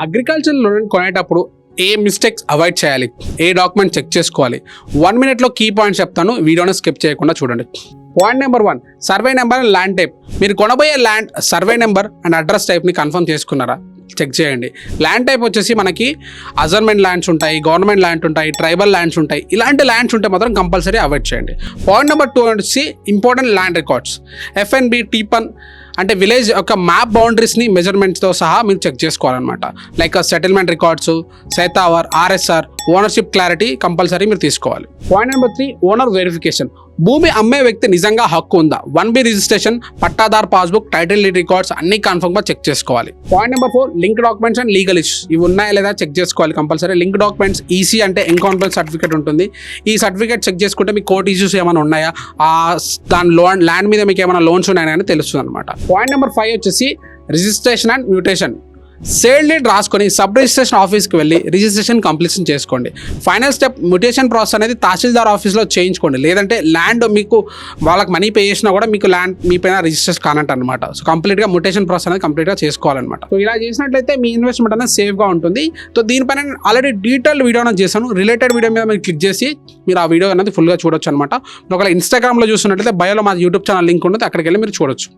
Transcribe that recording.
Agriculture loan కొనేటప్పుడు ఏ mistakes avoid చేయాలి, ఏ document check చేసుకోవాలి, 1 minute కీ పాయింట్స్ చెప్తాను, వీడియోని స్కిప్ చేయకుండా చూడండి. Point number 1, survey number and land type. మీరు కొనబోయే land survey number and address టైప్ని కన్ఫర్మ్ చేసుకున్నారా చెక్ చేయండి. ల్యాండ్ టైప్ వచ్చేసి మనకి అజర్మెంట్ ల్యాండ్స్ ఉంటాయి, గవర్నమెంట్ ల్యాండ్స్ ఉంటాయి, ట్రైబల్ ల్యాండ్స్ ఉంటాయి. ఇలాంటి ల్యాండ్స్ ఉంటే మాత్రం కంపల్సరీ అవాయిడ్ చేయండి. పాయింట్ నెంబర్ 2 వచ్చి ఇంపార్టెంట్ ల్యాండ్ రికార్డ్స్, ఎఫ్ఎన్బి, టీపన్ అంటే విలేజ్ యొక్క మ్యాప్ బౌండరీస్ని మెజర్మెంట్స్తో సహా మీరు చెక్ చేసుకోవాలన్నమాట. లైక్ సెటిల్మెంట్ రికార్డ్స్, సెతావర్, ఆర్ఎస్ఆర్, ఓనర్షిప్ క్లారిటీ కంపల్సరీ మీరు తీసుకోవాలి. Point number 3, owner verification. భూమి అమ్మే వ్యక్తి నిజంగా హక్కు ఉందా, 1B రిజిస్ట్రేషన్, పట్టాదార్ పాస్బుక్, టైటిల్ డీడ్ రికార్డ్స్ అన్ని కన్ఫర్మ్గా చెక్ చేసుకోవాలి. పాయింట్ నెంబర్ 4, link documents and legal issues. ఇవి ఉన్నాయా లేదా చెక్ చేసుకోవాలి కంపల్సరీ. లింక్ డాక్యుమెంట్స్, ఈసీ అంటే ఎన్కౌంటర్ సర్టిఫికేట్ ఉంటుంది. ఈ సర్టిఫికేట్ చెక్ చేసుకుంటే మీ కోర్ట్ ఇష్యూస్ ఏమైనా ఉన్నాయా, దాని ల్యాండ్ మీద మీకు ఏమైనా లోన్స్ ఉన్నాయని తెలుస్తుంది అనమాట. పాయింట్ నెంబర్ 5 వచ్చేసి registration and mutation. Sale deed రాసుకొని సబ్ రిజిస్ట్రేషన్ ఆఫీస్కి వెళ్ళి రిజిస్ట్రేషన్ కంప్లీషన్ చేసుకోండి. ఫైనల్ స్టెప్ మ్యూటేషన్ ప్రాసెస్ అనేది తహసీల్దార్ ఆఫీస్లో చేయించుకోండి. లేదంటే ల్యాండ్ మీకు వాళ్ళకి మనీ పే చేసినా కూడా మీకు ల్యాండ్ మీ పైన రిజిస్టర్ కానట్టు అనమాట. సో కంప్లీట్గా మ్యూటేషన్ ప్రాసెస్ అనేది కంప్లీట్గా చేసుకోవాలన్నమాట. సో ఇలా చేసినట్లయితే మీ ఇన్వెస్ట్మెంట్ అనేది సేఫ్గా ఉంటుంది. సో దీనిపైన ఆల్రెడీ డీటెయిల్డ్ వీడియో అనేది చేశాను. రిలేటెడ్ వీడియో మీద మీరు క్లిక్ చేసి మీరు ఆ వీడియో అనేది ఫుల్గా చూడొచ్చు అనమాట. ఒకవేళ ఇన్స్టాగ్రామ్లో చూస్తున్నట్లయితే బయోలో మా యూట్యూబ్ ఛానల్ లింక్ ఉంటుంది, అక్కడికి వెళ్ళి మీరు చూడొచ్చు.